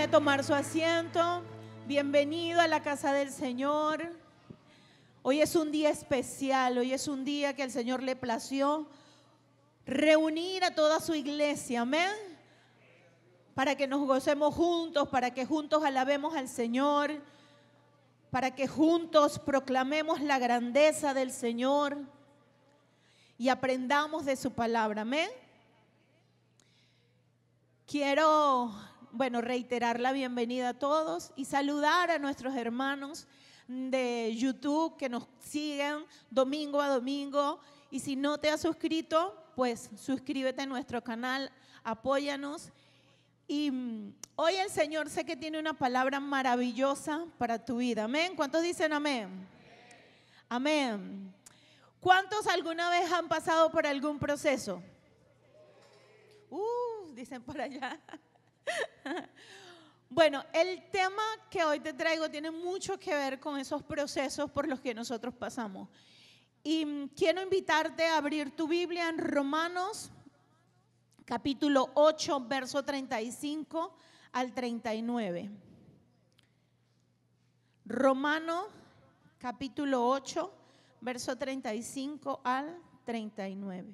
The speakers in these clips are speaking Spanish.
tomar su asiento. Bienvenido a la casa del Señor. Hoy es un día especial, hoy es un día que el Señor le plació reunir a toda su iglesia, amén, para que nos gocemos juntos, para que juntos alabemos al Señor, para que juntos proclamemos la grandeza del Señor y aprendamos de su palabra, amén. Quiero, reiterar la bienvenida a todos y saludar a nuestros hermanos de YouTube que nos siguen domingo a domingo. Y si no te has suscrito, pues suscríbete a nuestro canal, apóyanos. Y hoy el Señor sé que tiene una palabra maravillosa para tu vida. Amén. ¿Cuántos dicen amén? Amén. ¿Cuántos alguna vez han pasado por algún proceso? Dicen por allá. Bueno, el tema que hoy te traigo tiene mucho que ver con esos procesos por los que nosotros pasamos. Y quiero invitarte a abrir tu Biblia en Romanos, capítulo 8, verso 35 al 39. Romanos, capítulo 8, verso 35 al 39.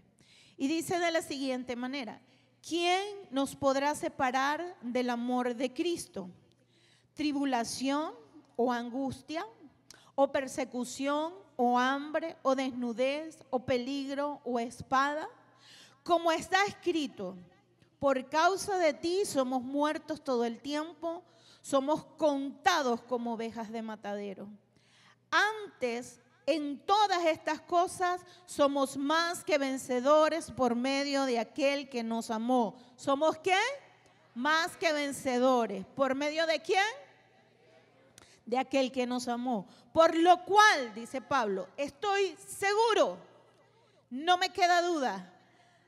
Y dice de la siguiente manera: ¿quién nos podrá separar del amor de Cristo? ¿Tribulación o angustia, o persecución, o hambre, o desnudez, o peligro, o espada? Como está escrito, por causa de ti somos muertos todo el tiempo, somos contados como ovejas de matadero. Antes, en todas estas cosas somos más que vencedores por medio de aquel que nos amó. ¿Somos qué? Más que vencedores. ¿Por medio de quién? De aquel que nos amó. Por lo cual, dice Pablo, estoy seguro, no me queda duda,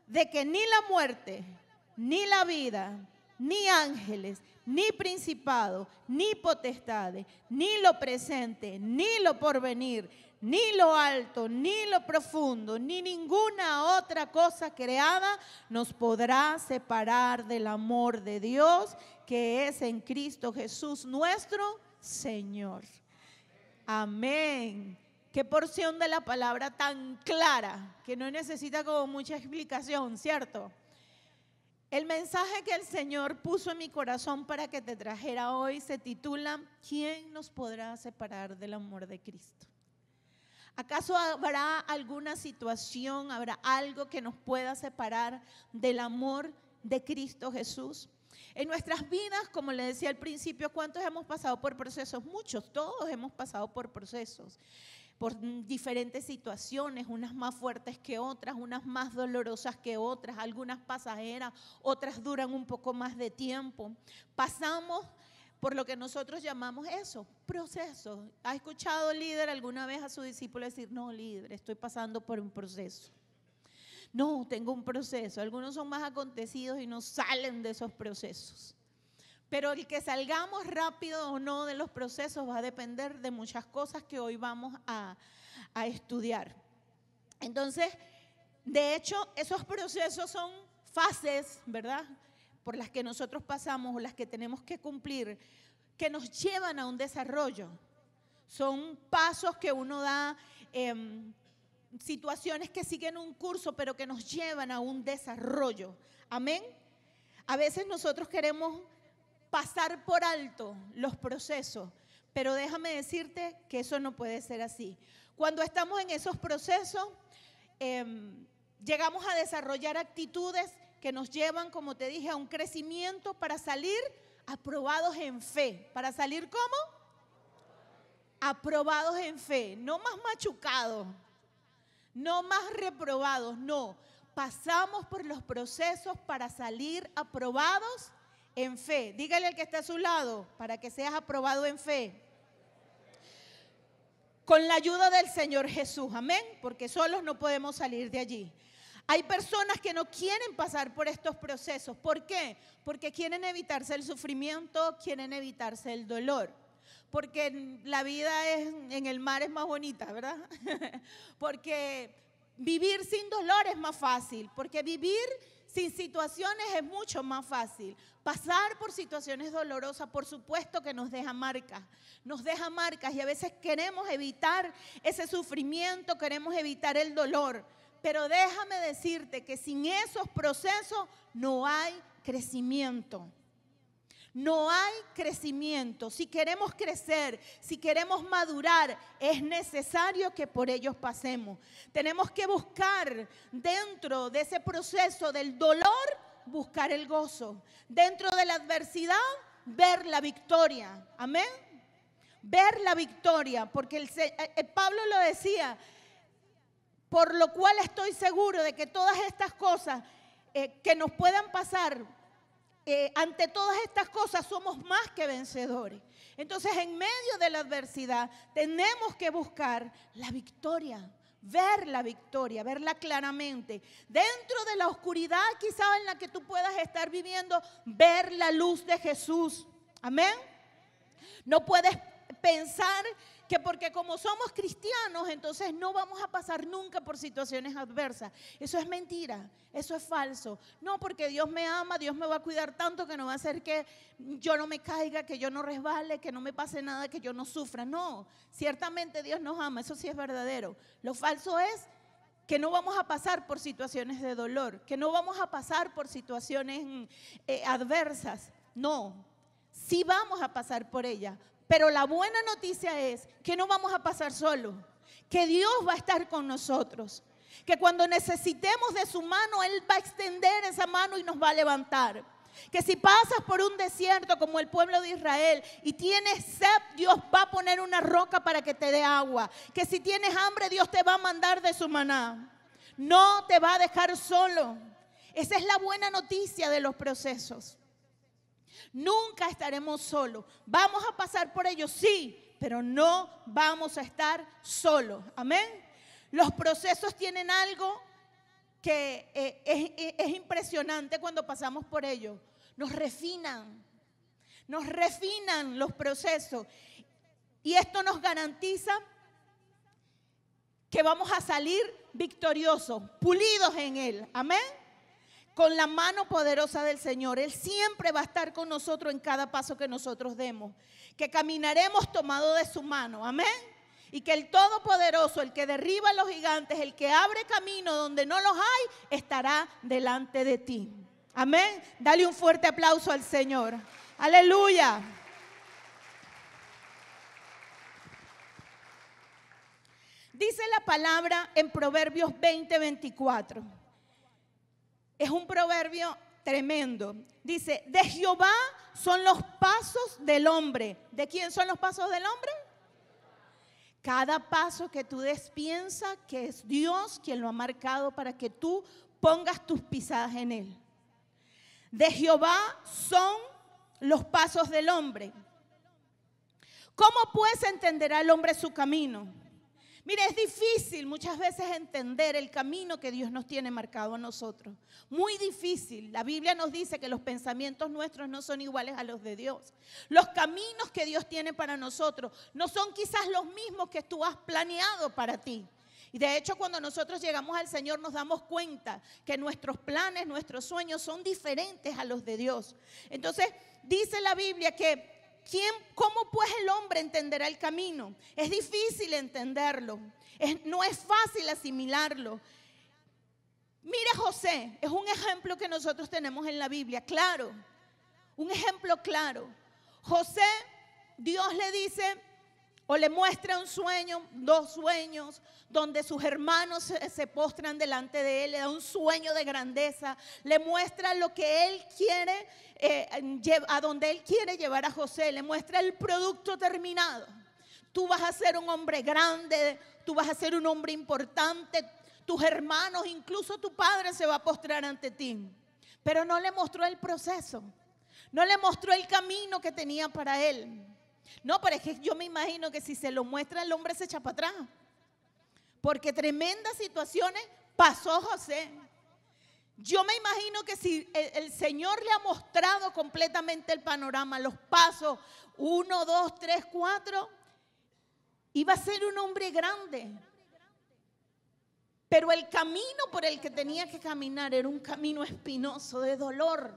de que ni la muerte, ni la vida, ni ángeles, ni principados, ni potestades, ni lo presente, ni lo porvenir, ni lo alto, ni lo profundo, ni ninguna otra cosa creada nos podrá separar del amor de Dios que es en Cristo Jesús nuestro Señor. Amén. Qué porción de la palabra tan clara que no necesita como mucha explicación, ¿cierto? El mensaje que el Señor puso en mi corazón para que te trajera hoy se titula: ¿quién nos podrá separar del amor de Cristo? ¿Acaso habrá alguna situación, habrá algo que nos pueda separar del amor de Cristo Jesús? En nuestras vidas, como le decía al principio, ¿cuántos hemos pasado por procesos? Muchos, todos hemos pasado por procesos, por diferentes situaciones, unas más fuertes que otras, unas más dolorosas que otras, algunas pasajeras, otras duran un poco más de tiempo. Pasamos por lo que nosotros llamamos eso, procesos. ¿Ha escuchado, líder, alguna vez a su discípulo decir: no, líder, estoy pasando por un proceso? No, tengo un proceso. Algunos son más acontecidos y no salen de esos procesos. Pero el que salgamos rápido o no de los procesos va a depender de muchas cosas que hoy vamos a estudiar. Entonces, de hecho, esos procesos son fases, ¿verdad?, por las que nosotros pasamos o las que tenemos que cumplir, que nos llevan a un desarrollo. Son pasos que uno da, situaciones que siguen un curso, pero que nos llevan a un desarrollo. Amén. A veces nosotros queremos pasar por alto los procesos, pero déjame decirte que eso no puede ser así. Cuando estamos en esos procesos, llegamos a desarrollar actitudes que nos llevan, como te dije, a un crecimiento para salir aprobados en fe. ¿Para salir cómo? Aprobados en fe, no más machucados, no más reprobados, no. Pasamos por los procesos para salir aprobados en fe. Dígale al que está a su lado, para que seas aprobado en fe. Con la ayuda del Señor Jesús, amén, porque solos no podemos salir de allí. Hay personas que no quieren pasar por estos procesos. ¿Por qué? Porque quieren evitarse el sufrimiento, quieren evitarse el dolor. Porque la vida en el mar es más bonita, ¿verdad? Porque vivir sin dolor es más fácil, porque vivir sin situaciones es mucho más fácil. Pasar por situaciones dolorosas, por supuesto que nos deja marcas y a veces queremos evitar ese sufrimiento, queremos evitar el dolor. Pero déjame decirte que sin esos procesos no hay crecimiento. No hay crecimiento. Si queremos crecer, si queremos madurar, es necesario que por ellos pasemos. Tenemos que buscar dentro de ese proceso del dolor, buscar el gozo. Dentro de la adversidad, ver la victoria. Amén. Ver la victoria, porque Pablo lo decía, por lo cual estoy seguro de que todas estas cosas que nos puedan pasar, ante todas estas cosas somos más que vencedores. Entonces, en medio de la adversidad tenemos que buscar la victoria, verla claramente. Dentro de la oscuridad quizá en la que tú puedas estar viviendo, ver la luz de Jesús. Amén. No puedes pensar que porque como somos cristianos, entonces no vamos a pasar nunca por situaciones adversas. Eso es mentira, eso es falso. No, porque Dios me ama, Dios me va a cuidar tanto que no va a hacer que yo no me caiga, que yo no resbale, que no me pase nada, que yo no sufra. No, ciertamente Dios nos ama, eso sí es verdadero. Lo falso es que no vamos a pasar por situaciones de dolor, que no vamos a pasar por situaciones adversas. No, sí vamos a pasar por ellas. Pero la buena noticia es que no vamos a pasar solos, que Dios va a estar con nosotros, que cuando necesitemos de su mano, Él va a extender esa mano y nos va a levantar. Que si pasas por un desierto como el pueblo de Israel y tienes sed, Dios va a poner una roca para que te dé agua. Que si tienes hambre, Dios te va a mandar de su maná. No te va a dejar solo. Esa es la buena noticia de los procesos. Nunca estaremos solos. Vamos a pasar por ellos, sí, pero no vamos a estar solos. Amén. Los procesos tienen algo que es impresionante cuando pasamos por ellos. Nos refinan los procesos. Y esto nos garantiza que vamos a salir victoriosos, pulidos en Él. Amén. Con la mano poderosa del Señor. Él siempre va a estar con nosotros en cada paso que nosotros demos. Que caminaremos tomados de su mano. Amén. Y que el Todopoderoso, el que derriba a los gigantes, el que abre camino donde no los hay, estará delante de ti. Amén. Dale un fuerte aplauso al Señor. Aleluya. Dice la palabra en Proverbios 20:24. Es un proverbio tremendo. Dice, de Jehová son los pasos del hombre. ¿De quién son los pasos del hombre? Cada paso que tú des, piensa que es Dios quien lo ha marcado para que tú pongas tus pisadas en él. De Jehová son los pasos del hombre. ¿Cómo pues entenderá el hombre su camino? Mire, es difícil muchas veces entender el camino que Dios nos tiene marcado a nosotros. Muy difícil. La Biblia nos dice que los pensamientos nuestros no son iguales a los de Dios. Los caminos que Dios tiene para nosotros no son quizás los mismos que tú has planeado para ti. Y de hecho, cuando nosotros llegamos al Señor nos damos cuenta que nuestros planes, nuestros sueños son diferentes a los de Dios. Entonces, dice la Biblia que ¿cómo pues el hombre entenderá el camino? Es difícil entenderlo, no es fácil asimilarlo. Mira, José es un ejemplo que nosotros tenemos en la Biblia, claro, un ejemplo claro. José, Dios le dice o le muestra un sueño, 2 sueños, donde sus hermanos se postran delante de él, le da un sueño de grandeza, le muestra lo que él quiere, a donde él quiere llevar a José, le muestra el producto terminado. Tú vas a ser un hombre grande, tú vas a ser un hombre importante, tus hermanos, incluso tu padre se va a postrar ante ti. Pero no le mostró el proceso, no le mostró el camino que tenía para él. No, pero es que yo me imagino que si se lo muestra el hombre se echa para atrás. Porque tremendas situaciones pasó José. Yo me imagino que si el Señor le ha mostrado completamente el panorama, los pasos, 1, 2, 3, 4, iba a ser un hombre grande. Pero el camino por el que tenía que caminar era un camino espinoso, de dolor.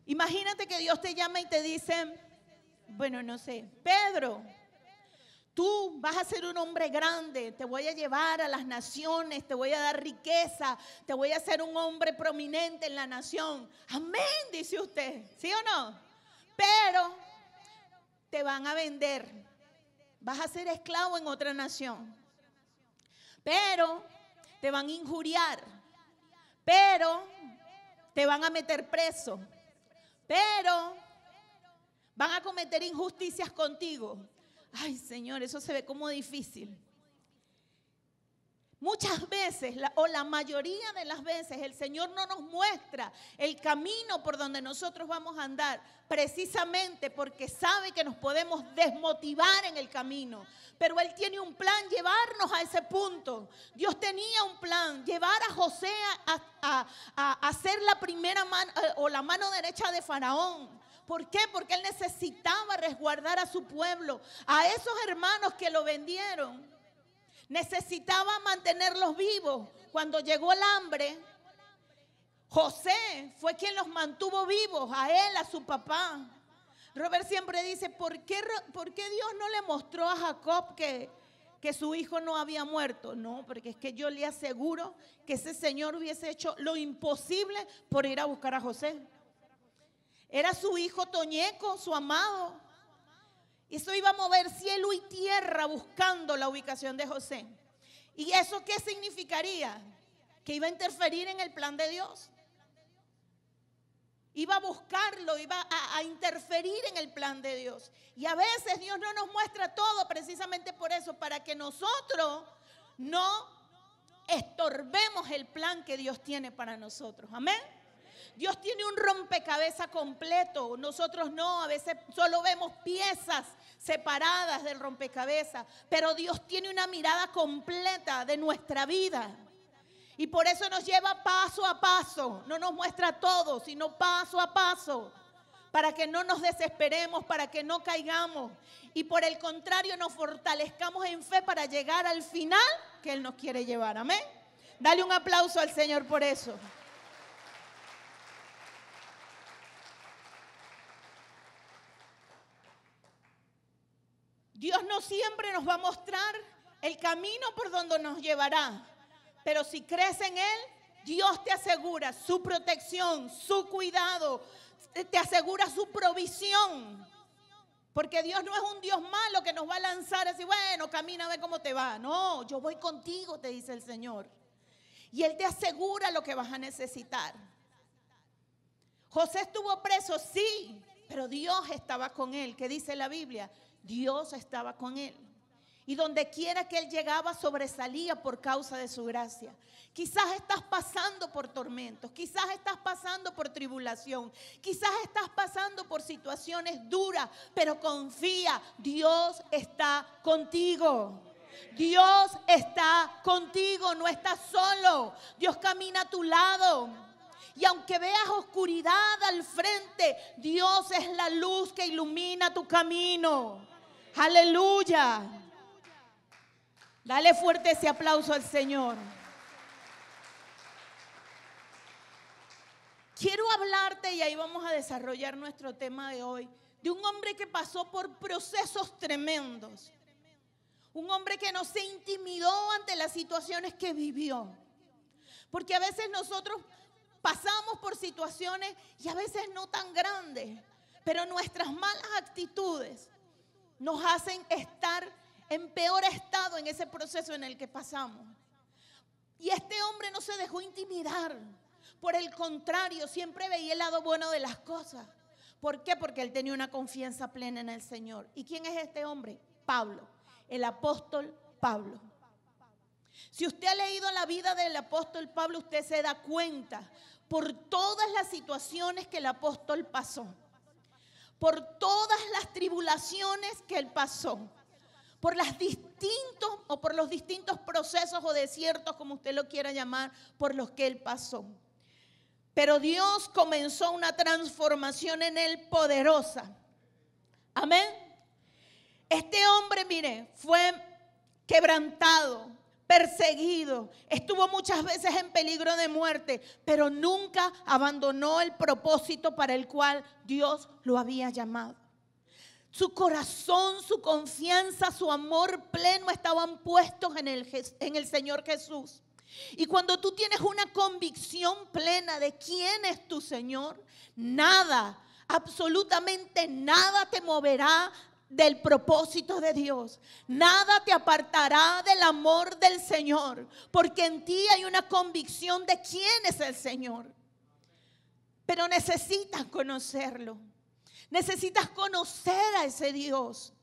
Imagínate que Dios te llama y te dice, bueno, no sé, Pedro, tú vas a ser un hombre grande, te voy a llevar a las naciones, te voy a dar riqueza, te voy a hacer un hombre prominente en la nación. Amén, dice usted, ¿sí o no? Pero te van a vender, vas a ser esclavo en otra nación. Pero te van a injuriar, pero te van a meter preso, pero van a cometer injusticias contigo. Ay, Señor, eso se ve como difícil. Muchas veces, o la mayoría de las veces, el Señor no nos muestra el camino por donde nosotros vamos a andar, precisamente porque sabe que nos podemos desmotivar en el camino. Pero Él tiene un plan, llevarnos a ese punto. Dios tenía un plan, llevar a José a ser la primera mano o la mano derecha de Faraón. ¿Por qué? Porque Él necesitaba resguardar a su pueblo, a esos hermanos que lo vendieron. Necesitaba mantenerlos vivos. Cuando llegó el hambre, José fue quien los mantuvo vivos, a él, a su papá. Robert siempre dice, ¿por qué Dios no le mostró a Jacob que su hijo no había muerto? No, porque es que yo le aseguro que ese señor hubiese hecho lo imposible por ir a buscar a José. Era su hijo Toñeco, su amado. Eso iba a mover cielo y tierra buscando la ubicación de José. ¿Y eso qué significaría? Que iba a interferir en el plan de Dios. Iba a buscarlo, iba a interferir en el plan de Dios. Y a veces Dios no nos muestra todo precisamente por eso, para que nosotros no estorbemos el plan que Dios tiene para nosotros. Amén. Dios tiene un rompecabezas completo, nosotros no, a veces solo vemos piezas separadas del rompecabezas, pero Dios tiene una mirada completa de nuestra vida. Y por eso nos lleva paso a paso, no nos muestra todo, sino paso a paso, para que no nos desesperemos, para que no caigamos y por el contrario nos fortalezcamos en fe para llegar al final que Él nos quiere llevar. Amén. Dale un aplauso al Señor por eso. Dios no siempre nos va a mostrar el camino por donde nos llevará, pero si crees en Él, Dios te asegura su protección, su cuidado, te asegura su provisión. Porque Dios no es un Dios malo que nos va a lanzar así, bueno, camina a ver cómo te va. No, yo voy contigo, te dice el Señor. Y Él te asegura lo que vas a necesitar. José estuvo preso, sí, pero Dios estaba con él. ¿Qué dice la Biblia? Dios estaba con él. Y donde quiera que él llegaba, sobresalía por causa de su gracia. Quizás estás pasando por tormentos, quizás estás pasando por tribulación, quizás estás pasando por situaciones duras, pero confía, Dios está contigo. Dios está contigo, no estás solo. Dios camina a tu lado. Y aunque veas oscuridad al frente, Dios es la luz que ilumina tu camino. Aleluya. Dale fuerte ese aplauso al Señor. Quiero hablarte, y ahí vamos a desarrollar nuestro tema de hoy, de un hombre que pasó por procesos tremendos. Un hombre que no se intimidó ante las situaciones que vivió. Porque a veces nosotros pasamos por situaciones y a veces no tan grandes, pero nuestras malas actitudes nos hacen estar en peor estado en ese proceso en el que pasamos. Y este hombre no se dejó intimidar. Por el contrario, siempre veía el lado bueno de las cosas. ¿Por qué? Porque él tenía una confianza plena en el Señor. ¿Y quién es este hombre? Pablo, el apóstol Pablo. Si usted ha leído la vida del apóstol Pablo, usted se da cuenta por todas las situaciones que el apóstol pasó, por todas las tribulaciones que él pasó, por los distintos procesos o desiertos, como usted lo quiera llamar, por los que él pasó. Pero Dios comenzó una transformación en él poderosa. Amén. Este hombre, mire, fue quebrantado, perseguido, estuvo muchas veces en peligro de muerte, pero nunca abandonó el propósito para el cual Dios lo había llamado. Su corazón, su confianza, su amor pleno estaban puestos en el Señor Jesús. Y cuando tú tienes una convicción plena de quién es tu Señor, nada, absolutamente nada te moverá del propósito de Dios. Nada te apartará del amor del Señor, porque en ti hay una convicción de quién es el Señor. Pero necesitas conocerlo. Necesitas conocer a ese Dios.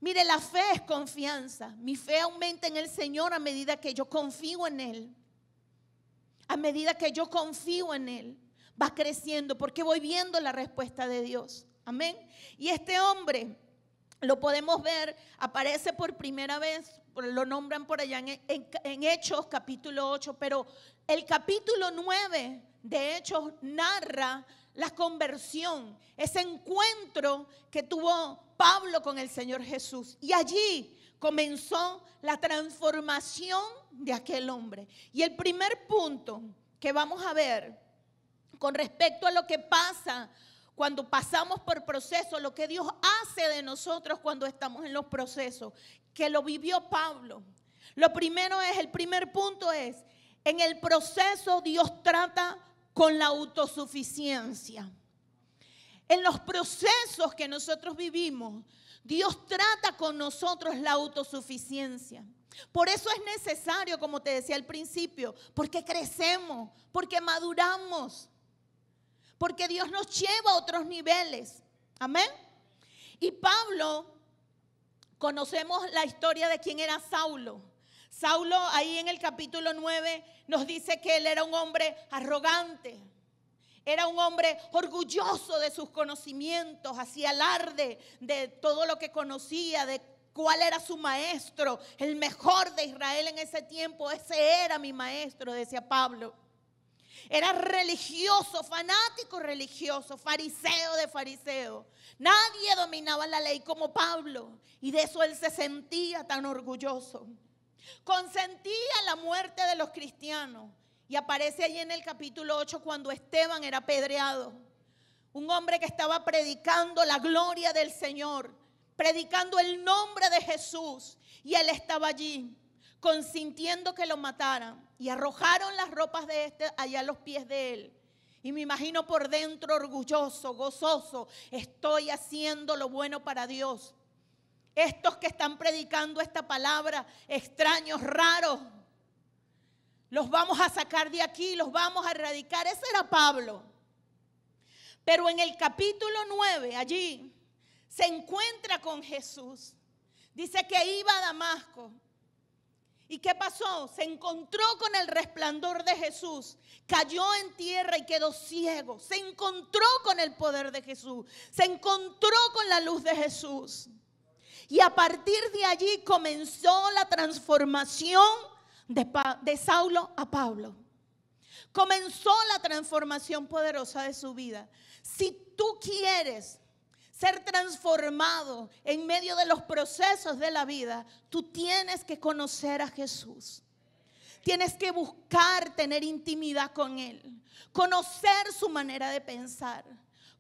Mire, la fe es confianza. Mi fe aumenta en el Señor a medida que yo confío en Él. A medida que yo confío en Él, va creciendo porque voy viendo la respuesta de Dios. Amén. Y este hombre, lo podemos ver, aparece por primera vez, lo nombran por allá en Hechos capítulo 8, pero el capítulo 9 de Hechos narra la conversión, ese encuentro que tuvo Pablo con el Señor Jesús. Y allí comenzó la transformación de aquel hombre. Y el primer punto que vamos a ver con respecto a lo que pasa cuando pasamos por procesos, lo que Dios hace de nosotros cuando estamos en los procesos, que lo vivió Pablo. Lo primero es, el primer punto es, en el proceso Dios trata con la autosuficiencia. En los procesos que nosotros vivimos, Dios trata con nosotros la autosuficiencia. Por eso es necesario, como te decía al principio, porque crecemos, porque maduramos, porque Dios nos lleva a otros niveles. Amén. Y Pablo, conocemos la historia de quién era Saulo. Saulo, ahí en el capítulo 9, nos dice que él era un hombre arrogante. Era un hombre orgulloso de sus conocimientos, hacía alarde de todo lo que conocía, de cuál era su maestro, el mejor de Israel en ese tiempo. Ese era mi maestro, decía Pablo. Era religioso, fanático religioso, fariseo de fariseo. Nadie dominaba la ley como Pablo, y de eso él se sentía tan orgulloso. Consentía la muerte de los cristianos. Y aparece allí en el capítulo 8 cuando Esteban era apedreado. Un hombre que estaba predicando la gloria del Señor, predicando el nombre de Jesús. Y él estaba allí, consintiendo que lo mataran. Y arrojaron las ropas de este allá a los pies de él. Y me imagino por dentro orgulloso, gozoso. Estoy haciendo lo bueno para Dios. Estos que están predicando esta palabra, extraños, raros, los vamos a sacar de aquí, los vamos a erradicar. Ese era Pablo. Pero en el capítulo 9, allí, se encuentra con Jesús. Dice que iba a Damasco. ¿Y qué pasó? Se encontró con el resplandor de Jesús. Cayó en tierra y quedó ciego. Se encontró con el poder de Jesús. Se encontró con la luz de Jesús. Y a partir de allí comenzó la transformación de Saulo a Pablo. Comenzó la transformación poderosa de su vida. Si tú quieres ser transformado en medio de los procesos de la vida, tú tienes que conocer a Jesús. Tienes que buscar tener intimidad con Él, conocer su manera de pensar,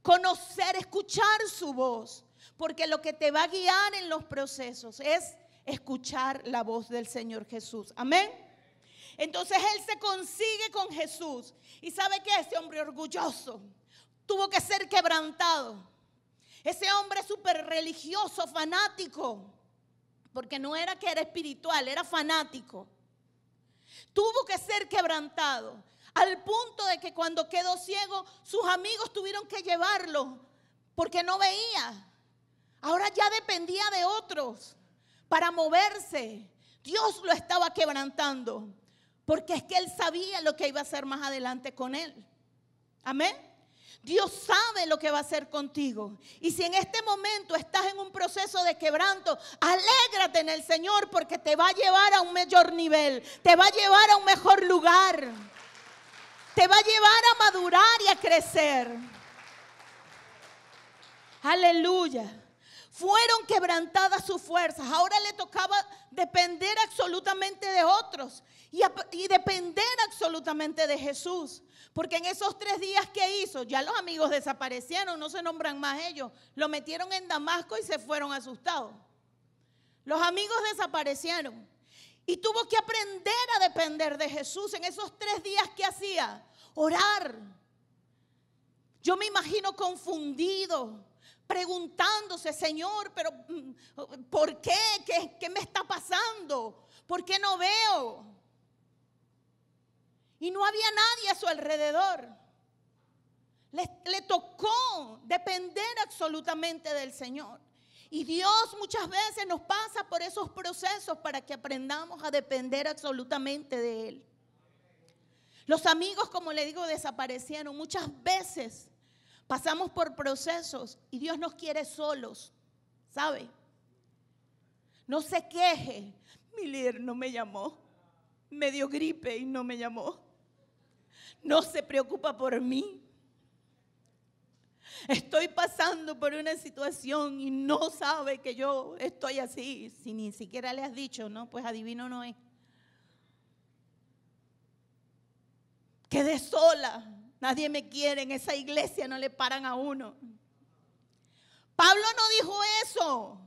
conocer, escuchar su voz, porque lo que te va a guiar en los procesos es escuchar la voz del Señor Jesús. Amén. Entonces él se consigue con Jesús. ¿Y sabe qué? Ese hombre orgulloso tuvo que ser quebrantado. Ese hombre súper religioso, fanático, porque no era que era espiritual, era fanático. Tuvo que ser quebrantado al punto de que cuando quedó ciego, sus amigos tuvieron que llevarlo porque no veía. Ahora ya dependía de otros para moverse. Dios lo estaba quebrantando, porque es que él sabía lo que iba a hacer más adelante con él. Amén. Dios sabe lo que va a hacer contigo. Y si en este momento estás en un proceso de quebranto, alégrate en el Señor, porque te va a llevar a un mayor nivel, te va a llevar a un mejor lugar, te va a llevar a madurar y a crecer. Aleluya. Fueron quebrantadas sus fuerzas. Ahora le tocaba depender absolutamente de otros y depender absolutamente de Jesús. Porque en esos 3 días que hizo, ya los amigos desaparecieron, no se nombran más ellos. Lo metieron en Damasco y se fueron asustados. Los amigos desaparecieron. Y tuvo que aprender a depender de Jesús en esos 3 días que hacía. Orar. Yo me imagino confundido, preguntándose, Señor, pero ¿por qué? ¿Qué me está pasando? ¿Por qué no veo? Y no había nadie a su alrededor. Le tocó depender absolutamente del Señor. Y Dios muchas veces nos pasa por esos procesos para que aprendamos a depender absolutamente de Él. Los amigos, como le digo, desaparecieron. Muchas veces pasamos por procesos y Dios nos quiere solos, ¿sabe? No se queje. Mi líder no me llamó. Me dio gripe y no me llamó. No se preocupa por mí. Estoy pasando por una situación y no sabe que yo estoy así. Si ni siquiera le has dicho, ¿no? Pues adivino no es. Quedé sola. Nadie me quiere. En esa iglesia no le paran a uno. Pablo no dijo eso.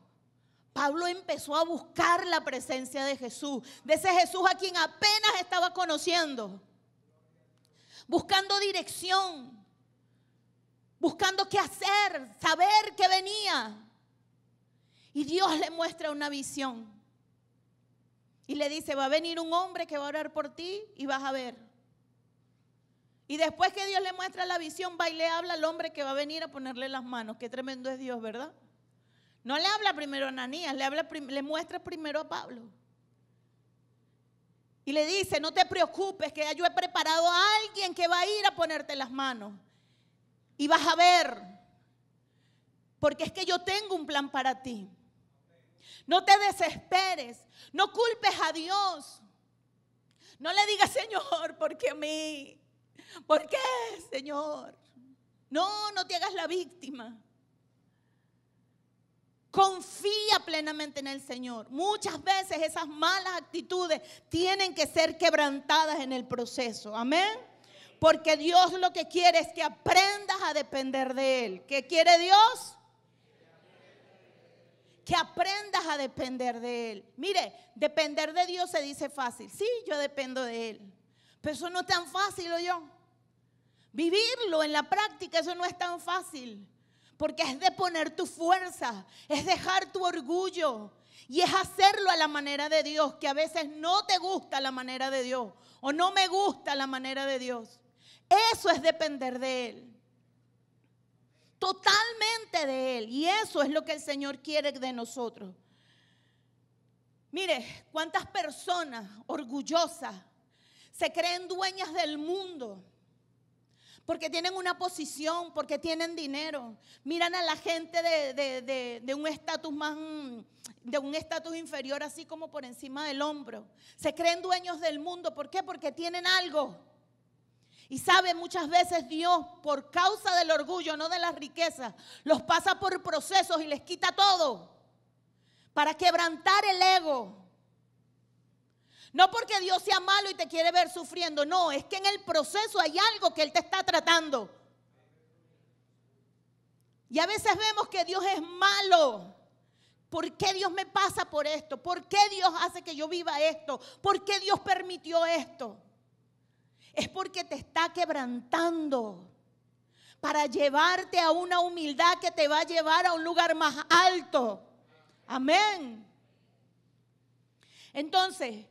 Pablo empezó a buscar la presencia de Jesús. De ese Jesús a quien apenas estaba conociendo. Buscando dirección. Buscando qué hacer, saber que venía. Y Dios le muestra una visión. Y le dice, va a venir un hombre que va a orar por ti y vas a ver. Y después que Dios le muestra la visión, va y le habla al hombre que va a venir a ponerle las manos. Qué tremendo es Dios, ¿verdad? No le habla primero a Ananías, le muestra primero a Pablo. Y le dice, no te preocupes, que yo he preparado a alguien que va a ir a ponerte las manos. Y vas a ver, porque es que yo tengo un plan para ti. No te desesperes, no culpes a Dios. No le digas, Señor, ¿por qué a mí? ¿Por qué, Señor? No te hagas la víctima. Confía plenamente en el Señor. Muchas veces esas malas actitudes tienen que ser quebrantadas en el proceso. Amén. Porque Dios lo que quiere es que aprendas a depender de Él. ¿Qué quiere Dios? Que aprendas a depender de Él. Mire, depender de Dios se dice fácil. Sí, yo dependo de Él. Pero eso no es tan fácil, ¿o yo? Vivirlo en la práctica, eso no es tan fácil. Porque es de poner tu fuerza, es dejar tu orgullo. Y es hacerlo a la manera de Dios, que a veces no te gusta la manera de Dios. O no me gusta la manera de Dios. Eso es depender de Él. Totalmente de Él. Y eso es lo que el Señor quiere de nosotros. Mire, cuántas personas orgullosas se creen dueñas del mundo. Porque tienen una posición, porque tienen dinero. Miran a la gente de un estatus más, de un estatus inferior, así como por encima del hombro. Se creen dueños del mundo. ¿Por qué? Porque tienen algo. Y sabe, muchas veces Dios, por causa del orgullo, no de las riquezas, los pasa por procesos y les quita todo para quebrantar el ego. No porque Dios sea malo y te quiere ver sufriendo, no, es que en el proceso hay algo que Él te está tratando. Y a veces vemos que Dios es malo. ¿Por qué Dios me pasa por esto? ¿Por qué Dios hace que yo viva esto? ¿Por qué Dios permitió esto? Es porque te está quebrantando para llevarte a una humildad que te va a llevar a un lugar más alto. Amén. Entonces,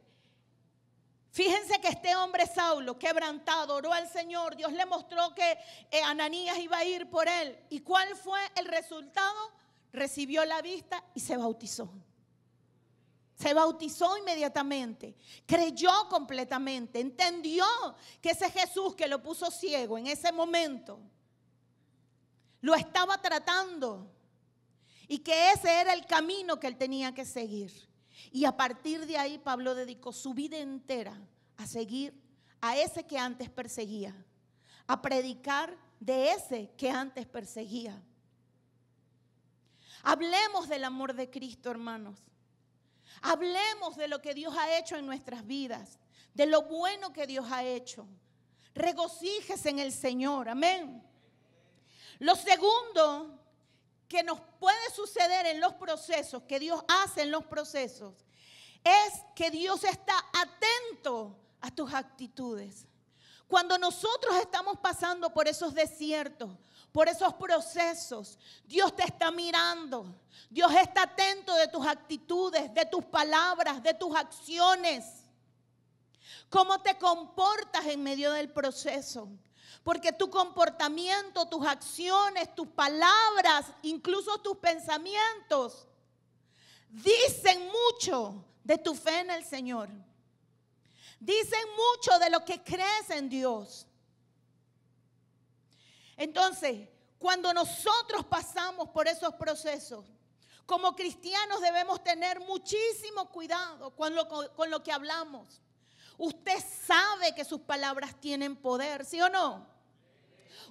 fíjense que este hombre Saulo, quebrantado, oró al Señor. Dios le mostró que Ananías iba a ir por él. ¿Y cuál fue el resultado? Recibió la vista y se bautizó. Se bautizó inmediatamente, creyó completamente, entendió que ese Jesús que lo puso ciego en ese momento, lo estaba tratando y que ese era el camino que él tenía que seguir. Y a partir de ahí Pablo dedicó su vida entera a seguir a ese que antes perseguía, a predicar de ese que antes perseguía. Hablemos del amor de Cristo, hermanos. Hablemos de lo que Dios ha hecho en nuestras vidas, de lo bueno que Dios ha hecho. Regocíjese en el Señor, amén. Lo segundo que nos puede suceder en los procesos, que Dios hace en los procesos, es que Dios está atento a tus actitudes. Cuando nosotros estamos pasando por esos desiertos, por esos procesos, Dios te está mirando. Dios está atento de tus actitudes, de tus palabras, de tus acciones. Cómo te comportas en medio del proceso. Porque tu comportamiento, tus acciones, tus palabras, incluso tus pensamientos, dicen mucho de tu fe en el Señor. Dicen mucho de lo que crees en Dios. Entonces, cuando nosotros pasamos por esos procesos, como cristianos debemos tener muchísimo cuidado con lo que hablamos. Usted sabe que sus palabras tienen poder, ¿sí o no?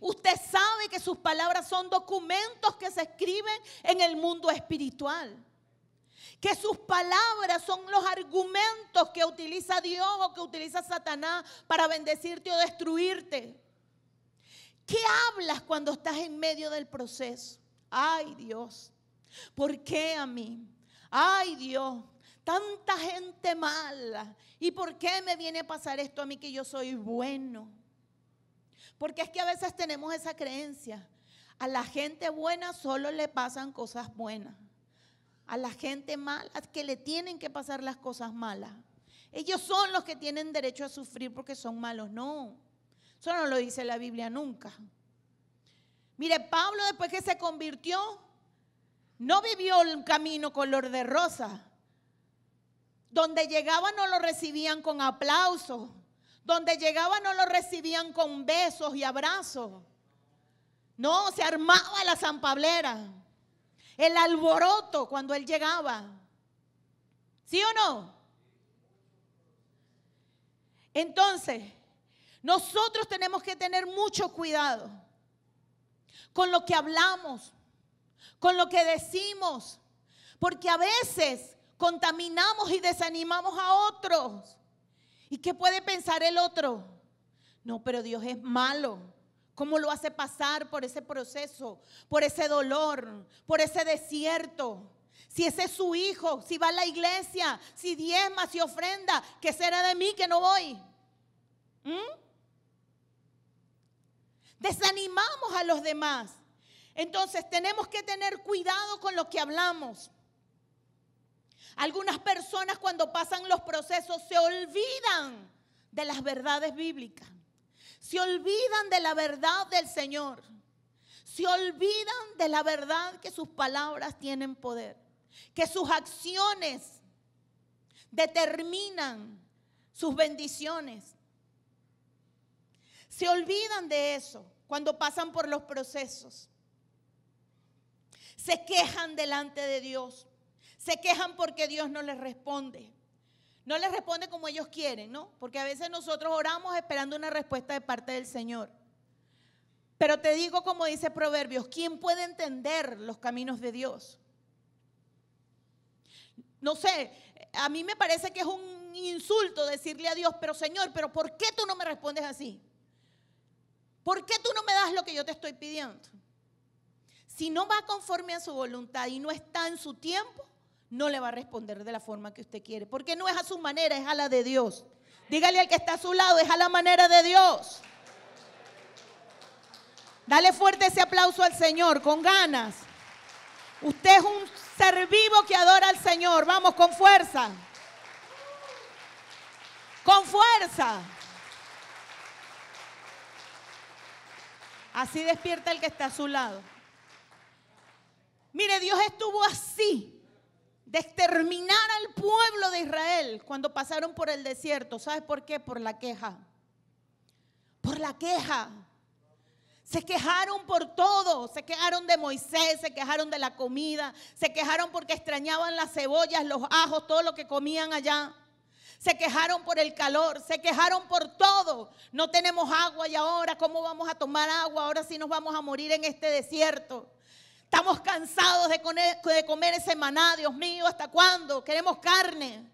Usted sabe que sus palabras son documentos que se escriben en el mundo espiritual. Que sus palabras son los argumentos que utiliza Dios o que utiliza Satanás para bendecirte o destruirte. ¿Qué hablas cuando estás en medio del proceso? Ay, Dios, ¿por qué a mí? Ay, Dios, tanta gente mala. ¿Y por qué me viene a pasar esto a mí que yo soy bueno? Porque es que a veces tenemos esa creencia. A la gente buena solo le pasan cosas buenas. A la gente mala que le tienen que pasar las cosas malas. Ellos son los que tienen derecho a sufrir porque son malos. No, eso no lo dice la Biblia nunca. Mire, Pablo después que se convirtió, no vivió el camino color de rosa. Donde llegaba no lo recibían con aplausos. Donde llegaba no lo recibían con besos y abrazos. No, se armaba la zampablera. El alboroto cuando él llegaba. ¿Sí o no? Entonces, nosotros tenemos que tener mucho cuidado con lo que hablamos, con lo que decimos, porque a veces contaminamos y desanimamos a otros. ¿Y qué puede pensar el otro? No, pero Dios es malo. ¿Cómo lo hace pasar por ese proceso, por ese dolor, por ese desierto? Si ese es su hijo, si va a la iglesia, si diezma, si ofrenda, ¿qué será de mí que no voy? Desanimamos a los demás. Entonces tenemos que tener cuidado con lo que hablamos. Algunas personas cuando pasan los procesos se olvidan de las verdades bíblicas. Se olvidan de la verdad del Señor. Se olvidan de la verdad que sus palabras tienen poder. Que sus acciones determinan sus bendiciones. Se olvidan de eso cuando pasan por los procesos. Se quejan delante de Dios. Se quejan porque Dios no les responde. No les responde como ellos quieren, ¿no? Porque a veces nosotros oramos esperando una respuesta de parte del Señor. Pero te digo como dice Proverbios, ¿quién puede entender los caminos de Dios? No sé, a mí me parece que es un insulto decirle a Dios, pero Señor, ¿pero por qué tú no me respondes así? ¿Por qué tú no me das lo que yo te estoy pidiendo? Si no va conforme a su voluntad y no está en su tiempo, no le va a responder de la forma que usted quiere. Porque no es a su manera, es a la de Dios. Dígale al que está a su lado, es a la manera de Dios. Dale fuerte ese aplauso al Señor, con ganas. Usted es un ser vivo que adora al Señor. Vamos, con fuerza. Con fuerza. Así despierta el que está a su lado. Mire, Dios estuvo así de exterminar al pueblo de Israel cuando pasaron por el desierto. ¿Sabes por qué? Por la queja. Por la queja. Se quejaron por todo. Se quejaron de Moisés, se quejaron de la comida, se quejaron porque extrañaban las cebollas, los ajos, todo lo que comían allá. Se quejaron por el calor, se quejaron por todo. No tenemos agua y ahora, ¿cómo vamos a tomar agua? Ahora sí nos vamos a morir en este desierto. Estamos cansados de comer ese maná, Dios mío, ¿hasta cuándo? Queremos carne.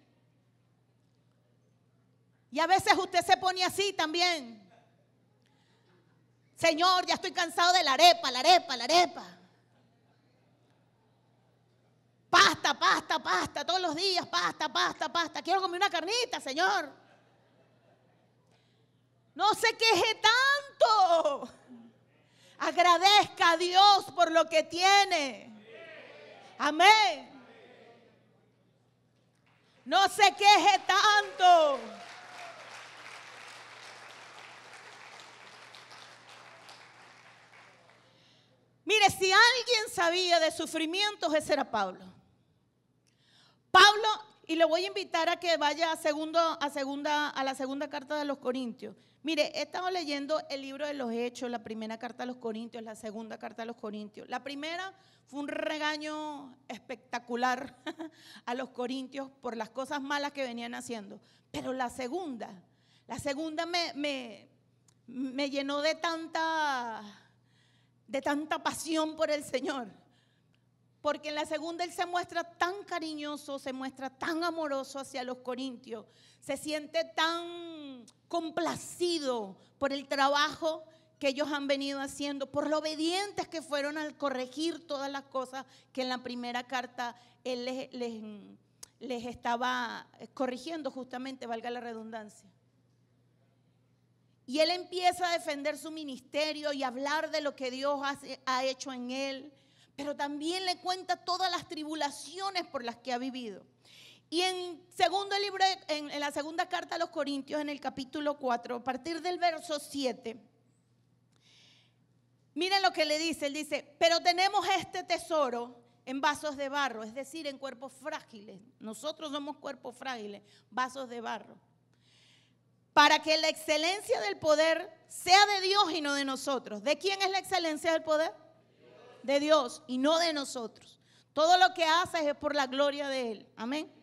Y a veces usted se pone así también. Señor, ya estoy cansado de la arepa. Pasta, todos los días, pasta. Quiero comer una carnita, Señor. No se queje tanto. Agradezca a Dios por lo que tiene. Amén. No se queje tanto. Mire, si alguien sabía de sufrimientos, ese era Pablo. Pablo, y le voy a invitar a que vaya a la segunda carta de los Corintios. Mire, he estado leyendo el libro de los Hechos, la primera carta a los Corintios, la segunda carta a los Corintios. La primera fue un regaño espectacular a los corintios por las cosas malas que venían haciendo. Pero la segunda me llenó de tanta pasión por el Señor. Porque en la segunda él se muestra tan cariñoso, se muestra tan amoroso hacia los corintios, se siente tan complacido por el trabajo que ellos han venido haciendo, por lo obedientes que fueron al corregir todas las cosas que en la primera carta él les estaba corrigiendo, justamente, valga la redundancia. Y él empieza a defender su ministerio y hablar de lo que Dios ha hecho en él, pero también le cuenta todas las tribulaciones por las que ha vivido. Y en la segunda carta a los Corintios, en el capítulo 4, a partir del verso 7, miren lo que le dice. Él dice, pero tenemos este tesoro en vasos de barro, es decir, en cuerpos frágiles. Nosotros somos cuerpos frágiles, vasos de barro. Para que la excelencia del poder sea de Dios y no de nosotros. ¿De quién es la excelencia del poder? De Dios y no de nosotros. Todo lo que hace es por la gloria de Él. Amén.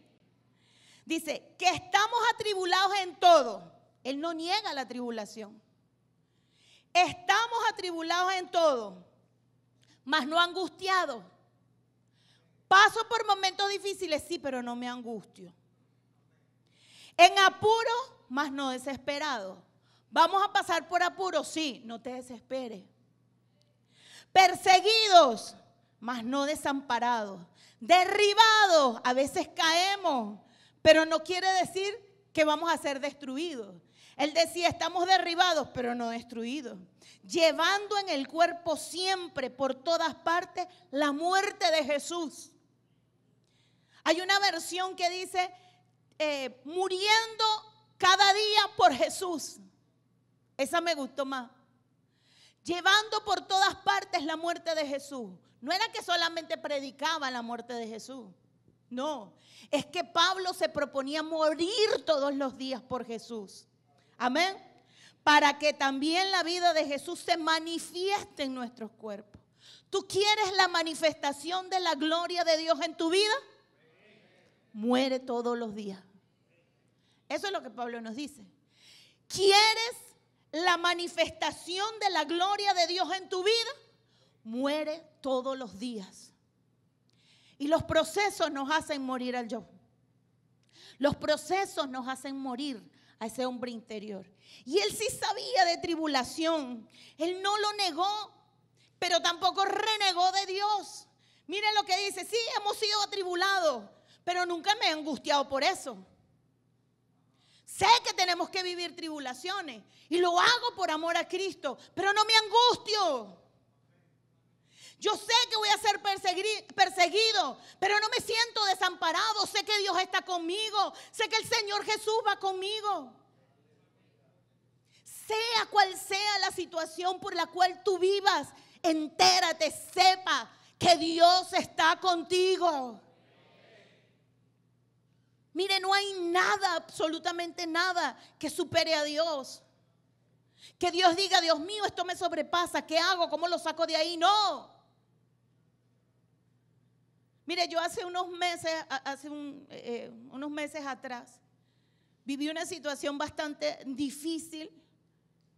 Dice que estamos atribulados en todo. Él no niega la tribulación. Estamos atribulados en todo, mas no angustiados. Paso por momentos difíciles, sí, pero no me angustio. En apuro, mas no desesperado. Vamos a pasar por apuro, sí, no te desesperes. Perseguidos, mas no desamparados. Derribados, a veces caemos, pero no quiere decir que vamos a ser destruidos. Él decía, estamos derribados, pero no destruidos. Llevando en el cuerpo siempre, por todas partes, la muerte de Jesús. Hay una versión que dice, muriendo cada día por Jesús. Esa me gustó más. Llevando por todas partes la muerte de Jesús. No era que solamente predicaba la muerte de Jesús. No, es que Pablo se proponía morir todos los días por Jesús. Amén. Para que también la vida de Jesús se manifieste en nuestros cuerpos. ¿Tú quieres la manifestación de la gloria de Dios en tu vida? Muere todos los días. Eso es lo que Pablo nos dice. ¿Quieres la manifestación de la gloria de Dios en tu vida? Muere todos los días. Y los procesos nos hacen morir al yo. Los procesos nos hacen morir a ese hombre interior. Y él sí sabía de tribulación. Él no lo negó, pero tampoco renegó de Dios. Miren lo que dice, sí, hemos sido atribulados, pero nunca me he angustiado por eso. Sé que tenemos que vivir tribulaciones y lo hago por amor a Cristo, pero no me angustio. Yo sé que voy a ser perseguido, pero no me siento desamparado. Sé que Dios está conmigo. Sé que el Señor Jesús va conmigo. Sea cual sea la situación por la cual tú vivas, entérate, sepa que Dios está contigo. Mire, no hay nada, absolutamente nada que supere a Dios. Que Dios diga, Dios mío, esto me sobrepasa. ¿Qué hago? ¿Cómo lo saco de ahí? No. Mire, yo hace unos meses atrás, viví una situación bastante difícil.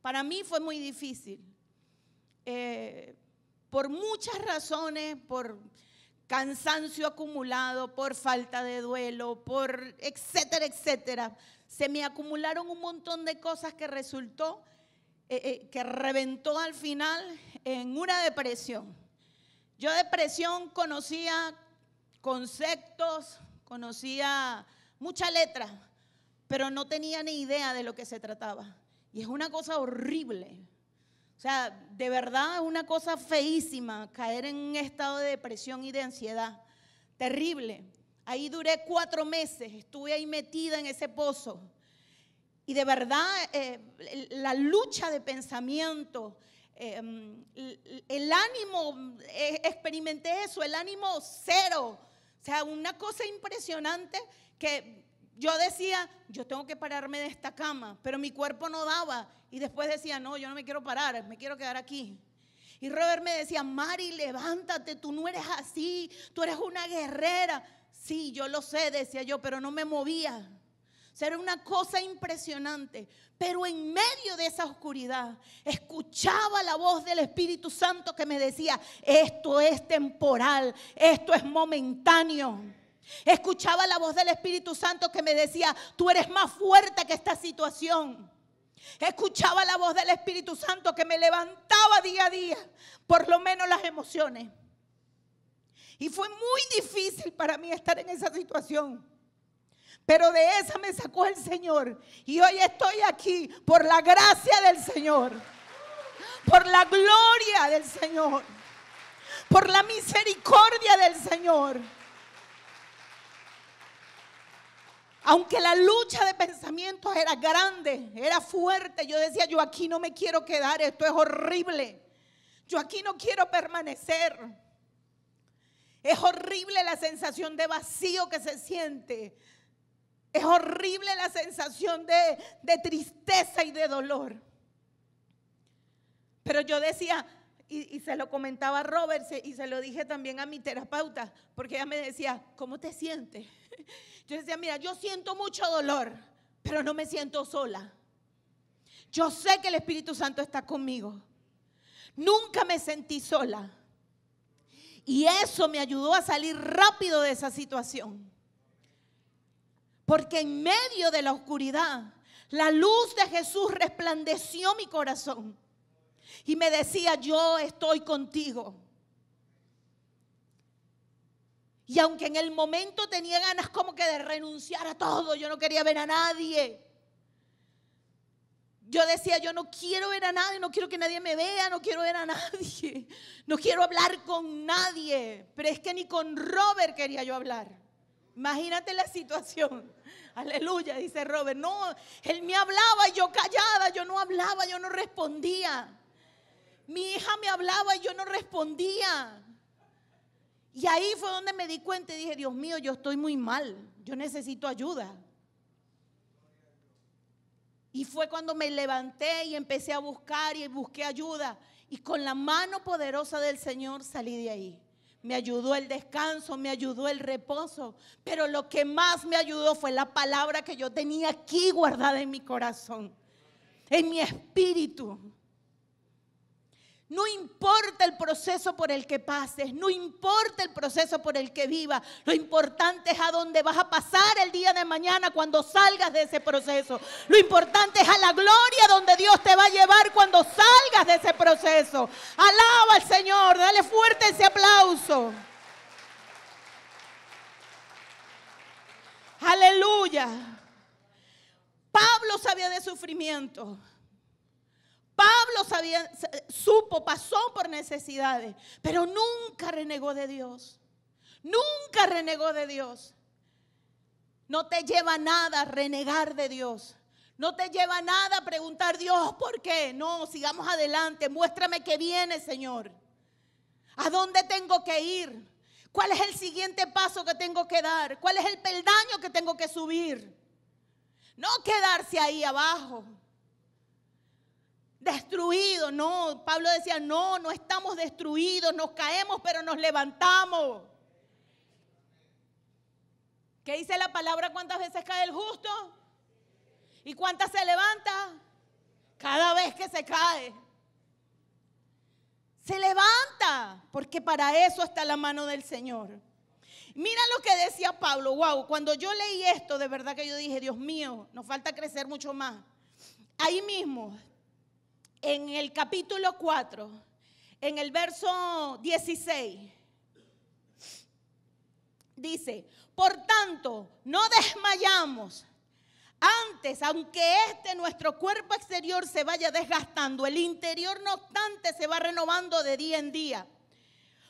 Para mí fue muy difícil. por muchas razones, por cansancio acumulado, por falta de duelo, por etcétera, etcétera. Se me acumularon un montón de cosas que resultó, que reventó al final en una depresión. Yo depresión conocía conceptos, conocía mucha letra, pero no tenía ni idea de lo que se trataba. Y es una cosa horrible. O sea, de verdad es una cosa feísima caer en un estado de depresión y de ansiedad. Terrible. Ahí duré 4 meses, estuve ahí metida en ese pozo. Y de verdad, la lucha de pensamiento, el ánimo, experimenté eso, el ánimo cero. O sea, una cosa impresionante que yo decía, yo tengo que pararme de esta cama, pero mi cuerpo no daba. Y después decía, no, yo no me quiero parar, me quiero quedar aquí. Y Robert me decía, Mari, levántate, tú no eres así, tú eres una guerrera. Sí, yo lo sé, decía yo, pero no me movía. O sea, era una cosa impresionante. Pero en medio de esa oscuridad, escuchaba la voz del Espíritu Santo que me decía, esto es temporal, esto es momentáneo. Escuchaba la voz del Espíritu Santo que me decía, tú eres más fuerte que esta situación. Escuchaba la voz del Espíritu Santo que me levantaba día a día, por lo menos las emociones. Y fue muy difícil para mí estar en esa situación. Pero de esa me sacó el Señor. Y hoy estoy aquí por la gracia del Señor, por la gloria del Señor, por la misericordia del Señor. Aunque la lucha de pensamientos era grande, era fuerte, yo decía, yo aquí no me quiero quedar, esto es horrible. Yo aquí no quiero permanecer. Es horrible la sensación de vacío que se siente. Es horrible la sensación de tristeza y de dolor. Pero yo decía, y se lo comentaba a Robert y se lo dije también a mi terapeuta, porque ella me decía, ¿cómo te sientes? Yo decía, mira, yo siento mucho dolor, pero no me siento sola. Yo sé que el Espíritu Santo está conmigo. Nunca me sentí sola. Y eso me ayudó a salir rápido de esa situación. Porque en medio de la oscuridad, la luz de Jesús resplandeció mi corazón. Y me decía, yo estoy contigo. Y aunque en el momento tenía ganas como que de renunciar a todo, yo no quería ver a nadie. Yo decía, yo no quiero ver a nadie, no quiero que nadie me vea, no quiero ver a nadie. No quiero hablar con nadie. Pero es que ni con Robert quería yo hablar. Imagínate la situación. Aleluya, dice Robert. No, él me hablaba y yo callada, yo no hablaba, yo no respondía. Mi hija me hablaba y yo no respondía. Y ahí fue donde me di cuenta y dije, Dios mío, yo estoy muy mal, yo necesito ayuda. Y fue cuando me levanté y empecé a buscar y busqué ayuda. Y con la mano poderosa del Señor salí de ahí. Me ayudó el descanso, me ayudó el reposo. Pero lo que más me ayudó fue la palabra que yo tenía aquí guardada en mi corazón, en mi espíritu. No importa el proceso por el que pases, no importa el proceso por el que vivas, lo importante es a dónde vas a pasar el día de mañana cuando salgas de ese proceso. Lo importante es a la gloria donde Dios te va a llevar cuando salgas de ese proceso. Alaba al Señor, dale fuerte ese aplauso. Aleluya. Pablo sabía de sufrimiento. Pablo pasó por necesidades, pero nunca renegó de Dios. Nunca renegó de Dios. No te lleva nada a renegar de Dios. No te lleva nada a preguntar, Dios, ¿por qué? No, sigamos adelante. Muéstrame qué viene, Señor. ¿A dónde tengo que ir? ¿Cuál es el siguiente paso que tengo que dar? ¿Cuál es el peldaño que tengo que subir? No quedarse ahí abajo. Destruido, no, Pablo decía, no estamos destruidos, nos caemos pero nos levantamos. ¿Qué dice la palabra? ¿Cuántas veces cae el justo? ¿Y cuántas se levanta? Cada vez que se cae. Se levanta, porque para eso está la mano del Señor. Mira lo que decía Pablo. Wow, cuando yo leí esto, de verdad que yo dije, Dios mío, nos falta crecer mucho más. Ahí mismo, en el capítulo 4, en el verso 16, dice, por tanto, no desmayamos. Antes, aunque nuestro cuerpo exterior se vaya desgastando, el interior no obstante se va renovando de día en día.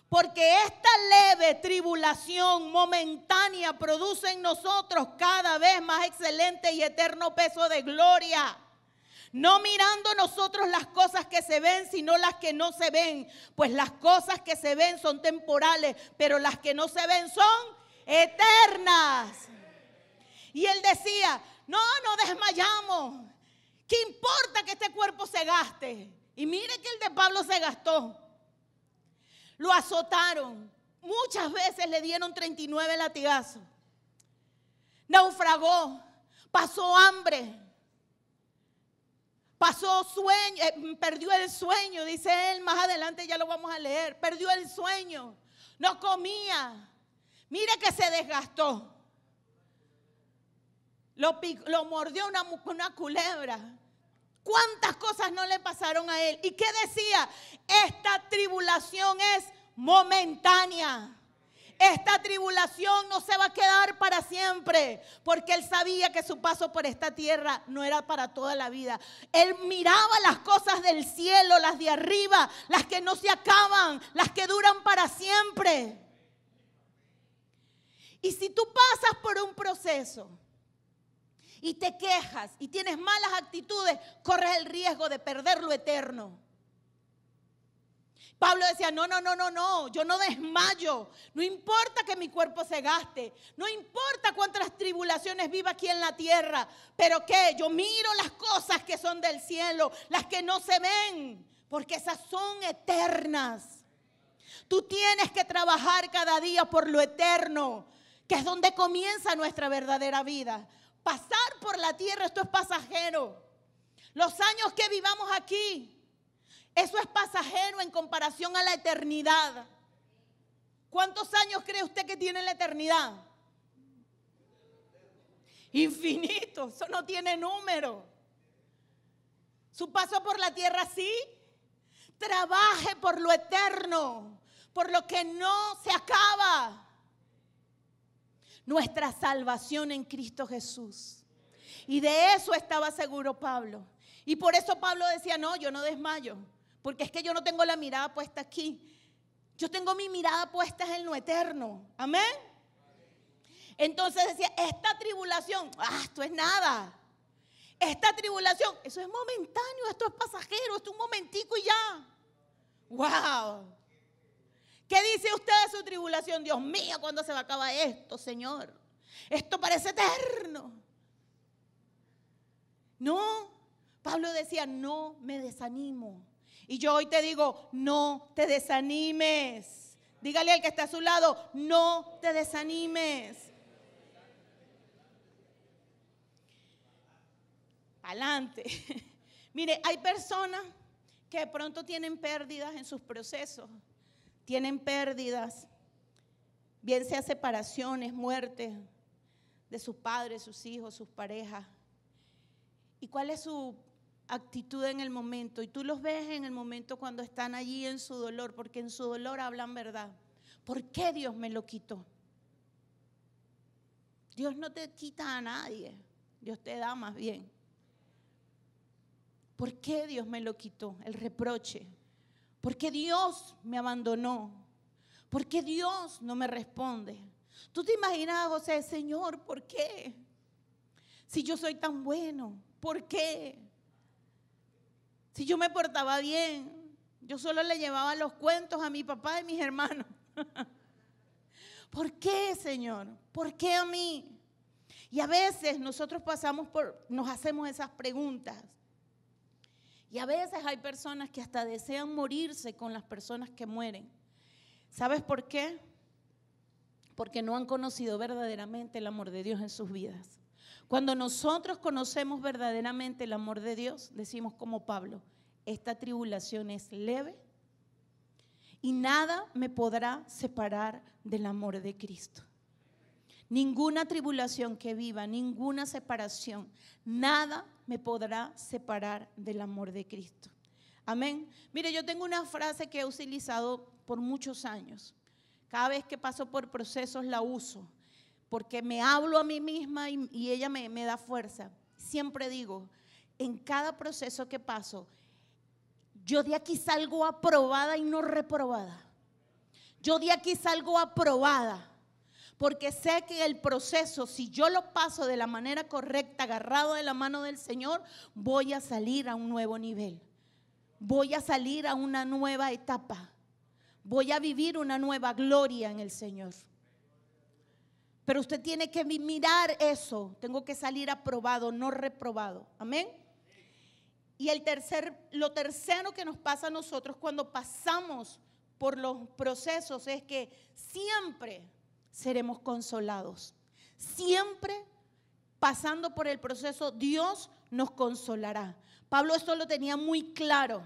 Porque esta leve tribulación momentánea produce en nosotros cada vez más excelente y eterno peso de gloria. No mirando nosotros las cosas que se ven, sino las que no se ven. Pues las cosas que se ven son temporales, pero las que no se ven son eternas. Y él decía, no desmayamos. ¿Qué importa que este cuerpo se gaste? Y mire que el de Pablo se gastó. Lo azotaron. Muchas veces le dieron 39 latigazos. Naufragó. Pasó hambre. Pasó sueño. Perdió el sueño, dice él. Más adelante ya lo vamos a leer. Perdió el sueño. No comía. Mire que se desgastó. Lo mordió una culebra. ¿Cuántas cosas no le pasaron a él? ¿Y qué decía? Esta tribulación es momentánea. Esta tribulación no se va a quedar para siempre, porque él sabía que su paso por esta tierra no era para toda la vida. Él miraba las cosas del cielo, las de arriba, las que no se acaban, las que duran para siempre. Y si tú pasas por un proceso y te quejas y tienes malas actitudes, corres el riesgo de perder lo eterno. Pablo decía, no, yo no desmayo. No importa que mi cuerpo se gaste. No importa cuántas tribulaciones viva aquí en la tierra. Pero ¿qué? Yo miro las cosas que son del cielo, las que no se ven, porque esas son eternas. Tú tienes que trabajar cada día por lo eterno, que es donde comienza nuestra verdadera vida. Pasar por la tierra, esto es pasajero. Los años que vivamos aquí, eso es pasajero en comparación a la eternidad. ¿Cuántos años cree usted que tiene la eternidad? Infinito, eso no tiene número. Su paso por la tierra sí. Trabaje por lo eterno, por lo que no se acaba. Nuestra salvación en Cristo Jesús. Y de eso estaba seguro Pablo. Y por eso Pablo decía, no, yo no desmayo. Porque es que yo no tengo la mirada puesta aquí. Yo tengo mi mirada puesta en lo eterno. Amén. Entonces decía, esta tribulación, esto es nada. Esta tribulación, eso es momentáneo, esto es pasajero, esto es un momentico y ya. Wow. ¿Qué dice usted de su tribulación? Dios mío, ¿cuándo se va a acabar esto, Señor? Esto parece eterno. No, Pablo decía, no me desanimo. Y yo hoy te digo, no te desanimes. Dígale al que está a su lado, no te desanimes. Adelante. Mire, hay personas que de pronto tienen pérdidas en sus procesos. Tienen pérdidas, bien sea separaciones, muertes de sus padres, sus hijos, sus parejas. ¿Y cuál es su actitud en el momento? Y tú los ves en el momento cuando están allí en su dolor, porque en su dolor hablan verdad. ¿Por qué Dios me lo quitó? Dios no te quita a nadie, Dios te da más bien. ¿Por qué Dios me lo quitó? El reproche. ¿Por qué Dios me abandonó? ¿Por qué Dios no me responde? ¿Tú te imaginas, José, Señor, por qué? Si yo soy tan bueno, ¿por qué? Si yo me portaba bien, yo solo le llevaba los cuentos a mi papá y mis hermanos. ¿Por qué, Señor? ¿Por qué a mí? Y a veces nosotros nos hacemos esas preguntas. Y a veces hay personas que hasta desean morirse con las personas que mueren. ¿Sabes por qué? Porque no han conocido verdaderamente el amor de Dios en sus vidas. Cuando nosotros conocemos verdaderamente el amor de Dios, decimos como Pablo, esta tribulación es leve Y nada me podrá separar del amor de Cristo. Ninguna tribulación que viva, ninguna separación, nada me podrá separar del amor de Cristo. Amén. Mire, yo tengo una frase que he utilizado por muchos años. Cada vez que paso por procesos la uso, porque me hablo a mí misma y ella me da fuerza. Siempre digo, en cada proceso que paso, yo de aquí salgo aprobada y no reprobada. Yo de aquí salgo aprobada, porque sé que el proceso, si yo lo paso de la manera correcta, agarrado de la mano del Señor, voy a salir a un nuevo nivel. Voy a salir a una nueva etapa. Voy a vivir una nueva gloria en el Señor. Pero usted tiene que mirar eso. Tengo que salir aprobado, no reprobado. Amén. Y lo tercero que nos pasa a nosotros cuando pasamos por los procesos es que siempre seremos consolados. Siempre pasando por el proceso, Dios nos consolará. Pablo esto lo tenía muy claro.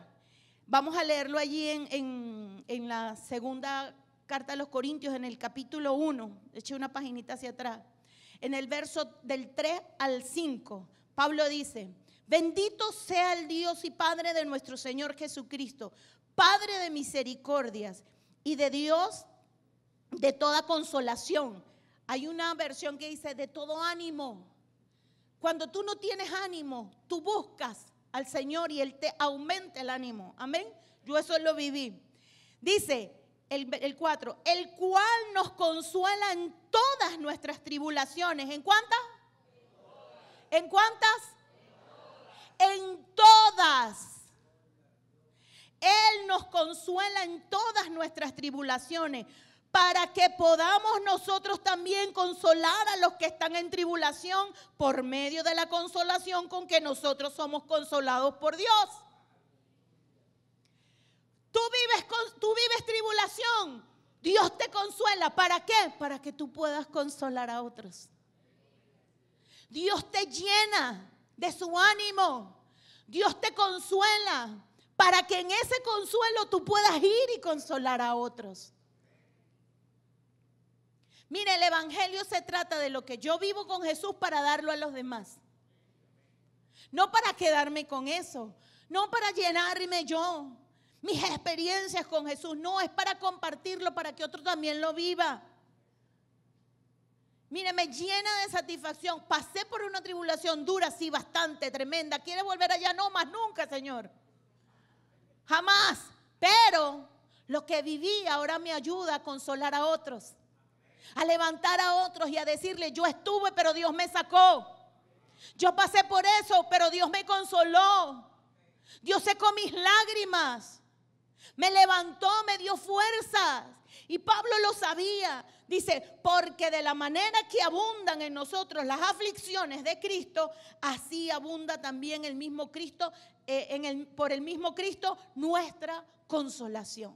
Vamos a leerlo allí en la segunda carta a los Corintios, en el capítulo 1. Eché una paginita hacia atrás. En el verso del 3 al 5, Pablo dice: bendito sea el Dios y Padre de nuestro Señor Jesucristo, Padre de misericordias y de Dios de toda consolación. Hay una versión que dice de todo ánimo. Cuando tú no tienes ánimo, tú buscas al Señor y Él te aumenta el ánimo. Amén. Yo eso lo viví. Dice el 4, el cual nos consuela en todas nuestras tribulaciones. ¿En cuántas? ¿En cuántas? En todas. Él nos consuela en todas nuestras tribulaciones, para que podamos nosotros también consolar a los que están en tribulación por medio de la consolación con que nosotros somos consolados por Dios. Tú vives tribulación, Dios te consuela. ¿Para qué? Para que tú puedas consolar a otros. Dios te llena de su ánimo. Dios te consuela para que en ese consuelo tú puedas ir y consolar a otros. Mire, el evangelio se trata de lo que yo vivo con Jesús para darlo a los demás. No para quedarme con eso, no para llenarme yo mis experiencias con Jesús, no, es para compartirlo para que otro también lo viva. Mire, me llena de satisfacción. Pasé por una tribulación dura, sí, bastante, tremenda. ¿Quieres volver allá? No, más nunca, Señor. Jamás. Pero lo que viví ahora me ayuda a consolar a otros, a levantar a otros y a decirle: yo estuve, pero Dios me sacó. Yo pasé por eso, pero Dios me consoló. Dios secó mis lágrimas. Me levantó, me dio fuerzas. Y Pablo lo sabía. Dice: porque de la manera que abundan en nosotros las aflicciones de Cristo, así abunda también el mismo Cristo, por el mismo Cristo, nuestra consolación.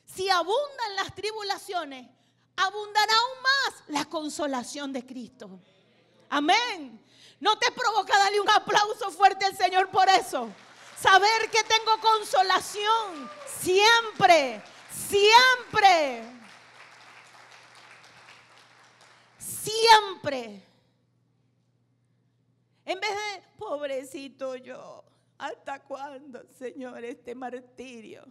Si abundan las tribulaciones, abundará aún más la consolación de Cristo. Amén. ¿No te provoca darle un aplauso fuerte al Señor por eso? Saber que tengo consolación siempre, siempre, siempre. En vez de, pobrecito yo, ¿hasta cuándo, Señor, este martirio?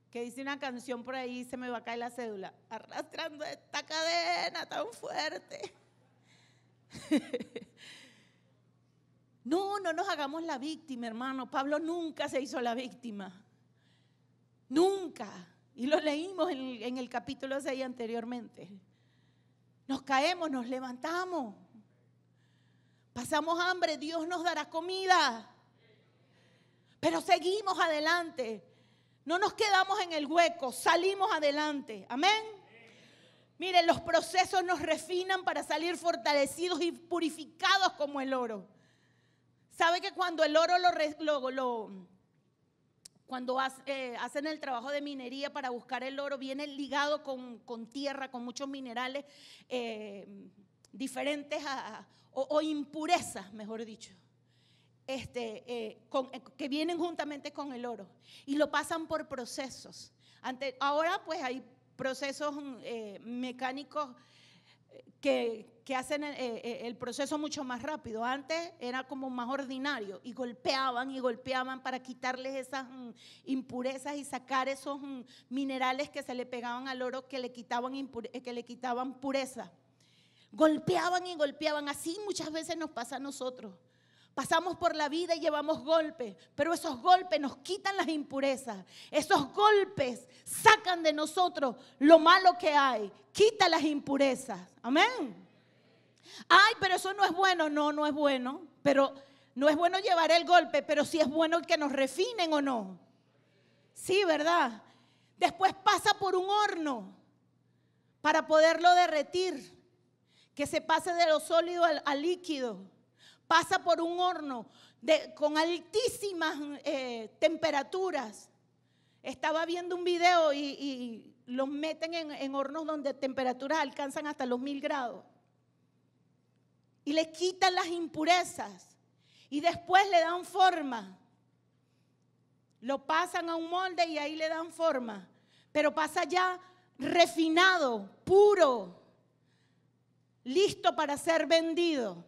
Que dice una canción por ahí, se me va a caer la cédula: arrastrando esta cadena tan fuerte. No nos hagamos la víctima, hermano. Pablo nunca se hizo la víctima. Nunca. Y lo leímos en el capítulo 6 anteriormente. Nos caemos, nos levantamos. Pasamos hambre, Dios nos dará comida. Pero seguimos adelante. No nos quedamos en el hueco, salimos adelante. Amén. Miren, los procesos nos refinan para salir fortalecidos y purificados como el oro. ¿Sabe que cuando el oro cuando hacen el trabajo de minería para buscar el oro, viene ligado con tierra, con muchos minerales diferentes o impurezas, mejor dicho? que vienen juntamente con el oro y lo pasan por procesos. Ahora pues hay procesos mecánicos que hacen el proceso mucho más rápido. Antes era como más ordinario y golpeaban para quitarles esas impurezas y sacar esos minerales que se le pegaban al oro que le quitaban pureza. Golpeaban y golpeaban. Así muchas veces nos pasa a nosotros. Pasamos por la vida y llevamos golpes, pero esos golpes nos quitan las impurezas. Esos golpes sacan de nosotros lo malo que hay, quita las impurezas. Amén. Ay, pero eso no es bueno. No es bueno. Pero no es bueno llevar el golpe, pero sí es bueno que nos refinen o no. Sí, ¿verdad? Después pasa por un horno para poderlo derretir, que se pase de lo sólido al líquido. Pasa por un horno con altísimas temperaturas. Estaba viendo un video y los meten en hornos donde temperaturas alcanzan hasta los 1000 grados. Y le quitan las impurezas. Y después le dan forma. Lo pasan a un molde y ahí le dan forma. Pero pasa ya refinado, puro, listo para ser vendido.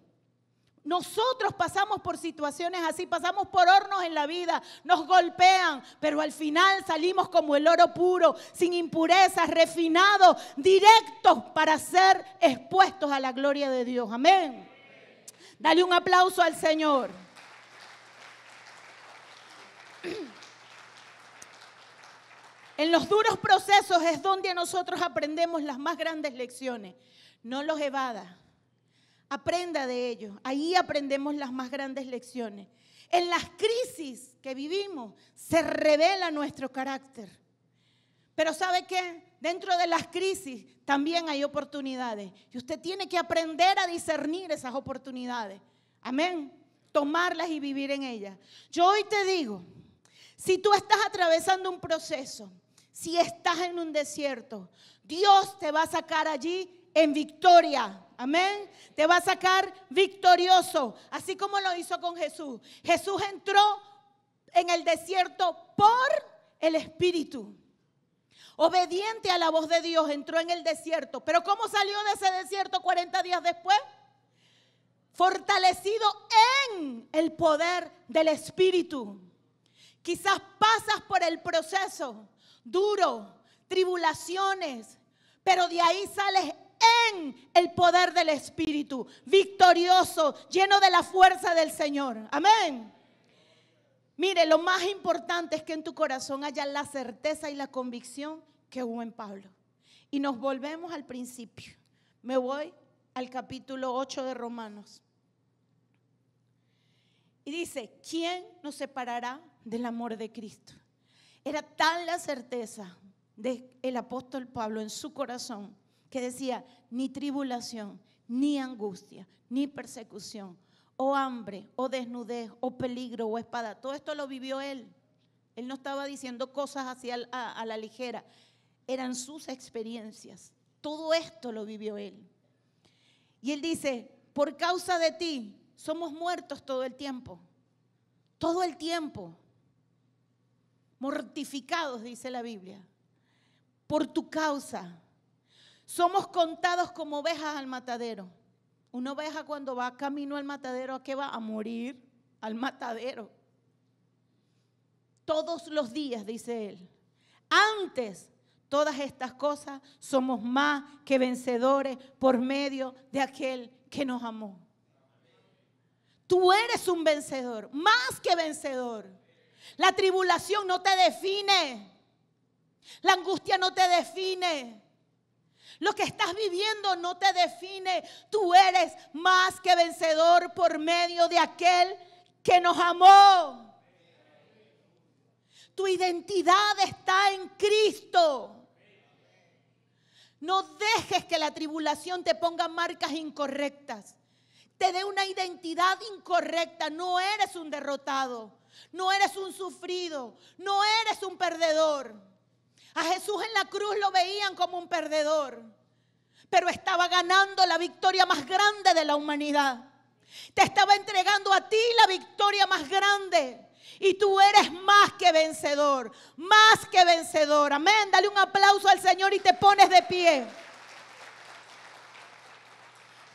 Nosotros pasamos por situaciones así, pasamos por hornos en la vida, nos golpean, pero al final salimos como el oro puro, sin impurezas, refinados, directos para ser expuestos a la gloria de Dios. Amén. Dale un aplauso al Señor. En los duros procesos es donde nosotros aprendemos las más grandes lecciones. No los evada. Aprenda de ellos. Ahí aprendemos las más grandes lecciones. En las crisis que vivimos se revela nuestro carácter. Pero ¿sabe qué? Dentro de las crisis también hay oportunidades. Y usted tiene que aprender a discernir esas oportunidades. Amén. Tomarlas y vivir en ellas. Yo hoy te digo, si tú estás atravesando un proceso, si estás en un desierto, Dios te va a sacar allí en victoria. Amén. Te va a sacar victorioso, así como lo hizo con Jesús. Jesús entró en el desierto por el Espíritu. Obediente a la voz de Dios, entró en el desierto. Pero ¿cómo salió de ese desierto 40 días después? Fortalecido en el poder del Espíritu. Quizás pasas por el proceso duro, tribulaciones, pero de ahí sales en el poder del Espíritu, victorioso, lleno de la fuerza del Señor. Amén. Mire, lo más importante es que en tu corazón haya la certeza y la convicción que hubo en Pablo. Y nos volvemos al principio. Me voy al capítulo 8 de Romanos. Y dice, ¿quién nos separará del amor de Cristo? Era tal la certeza del apóstol Pablo en su corazón que decía, ni tribulación, ni angustia, ni persecución, o hambre, o desnudez, o peligro, o espada. Todo esto lo vivió él. Él no estaba diciendo cosas así a la ligera. Eran sus experiencias. Todo esto lo vivió él. Y él dice, por causa de ti, somos muertos todo el tiempo. Todo el tiempo. Mortificados, dice la Biblia. Por tu causa. Somos contados como ovejas al matadero. Una oveja cuando va camino al matadero, ¿a qué va? A morir al matadero. Todos los días, dice él. Antes, todas estas cosas, somos más que vencedores por medio de aquel que nos amó. Tú eres un vencedor, más que vencedor. La tribulación no te define. La angustia no te define. Lo que estás viviendo no te define. Tú eres más que vencedor por medio de aquel que nos amó. Tu identidad está en Cristo. No dejes que la tribulación te ponga marcas incorrectas. Te dé una identidad incorrecta. No eres un derrotado. No eres un sufrido. No eres un perdedor. A Jesús en la cruz lo veían como un perdedor, pero estaba ganando la victoria más grande de la humanidad. Te estaba entregando a ti la victoria más grande. Y tú eres más que vencedor, más que vencedor. Amén. Dale un aplauso al Señor y te pones de pie.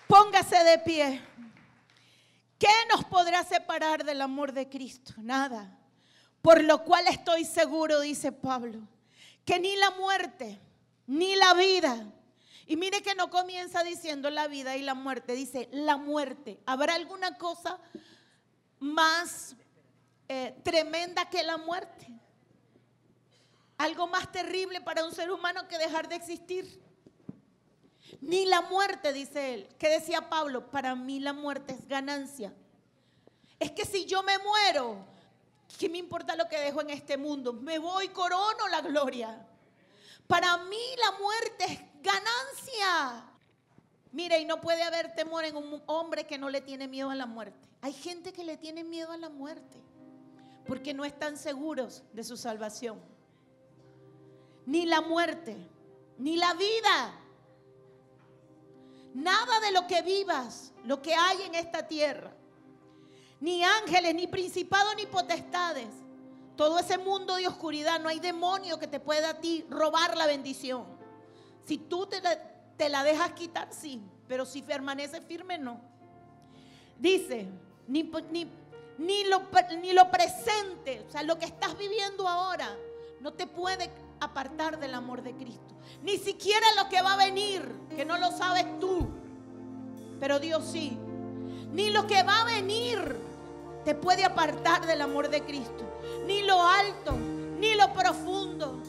Póngase de pie. ¿Qué nos podrá separar del amor de Cristo? Nada. Por lo cual estoy seguro, dice Pablo, que ni la muerte, ni la vida. Y mire que no comienza diciendo la vida y la muerte, dice la muerte. ¿Habrá alguna cosa más tremenda que la muerte? Algo más terrible para un ser humano que dejar de existir. Ni la muerte, dice él. ¿Qué decía Pablo? Para mí la muerte es ganancia. Es que si yo me muero, ¿qué me importa lo que dejo en este mundo? Me voy, corono la gloria. Para mí la muerte es ganancia. Mire, y no puede haber temor en un hombre que no le tiene miedo a la muerte. Hay gente que le tiene miedo a la muerte porque no están seguros de su salvación. Ni la muerte, ni la vida. Nada de lo que vivas, lo que hay en esta tierra, ni ángeles, ni principados, ni potestades, todo ese mundo de oscuridad, no hay demonio que te pueda a ti robar la bendición. Si tú te la dejas quitar, sí, pero si permaneces firme, no. Dice, ni lo presente, o sea, lo que estás viviendo ahora, no te puede apartar del amor de Cristo. Ni siquiera lo que va a venir, que no lo sabes tú, pero Dios sí. Ni lo que va a venir te puede apartar del amor de Cristo. Ni lo alto, ni lo profundo,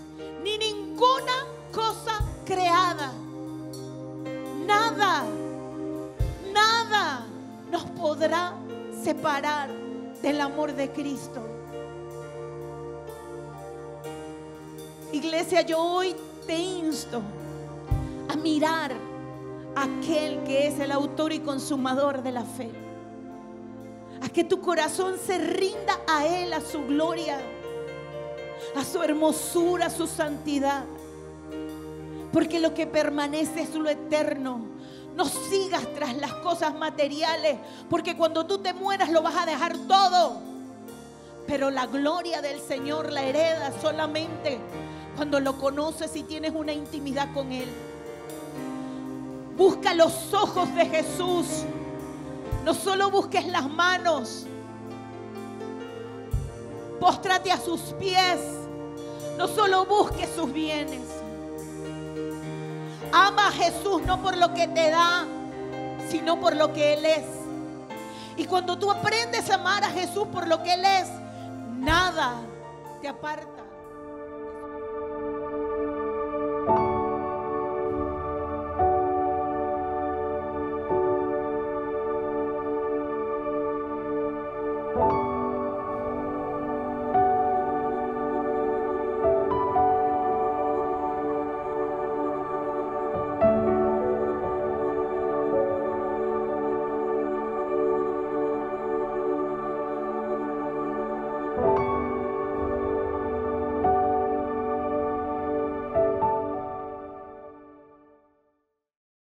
ni ninguna cosa creada. Nada, nada nos podrá separar del amor de Cristo. Iglesia, yo hoy te insto a mirar a aquel que es el autor y consumador de la fe. A que tu corazón se rinda a Él, a su gloria, a su hermosura, a su santidad. Porque lo que permanece es lo eterno. No sigas tras las cosas materiales, porque cuando tú te mueras lo vas a dejar todo. Pero la gloria del Señor la heredas solamente cuando lo conoces y tienes una intimidad con Él. Busca los ojos de Jesús. No solo busques las manos. Póstrate a sus pies. No solo busques sus bienes. Ama a Jesús no por lo que te da, sino por lo que Él es. Y cuando tú aprendes a amar a Jesús por lo que Él es, nada te aparta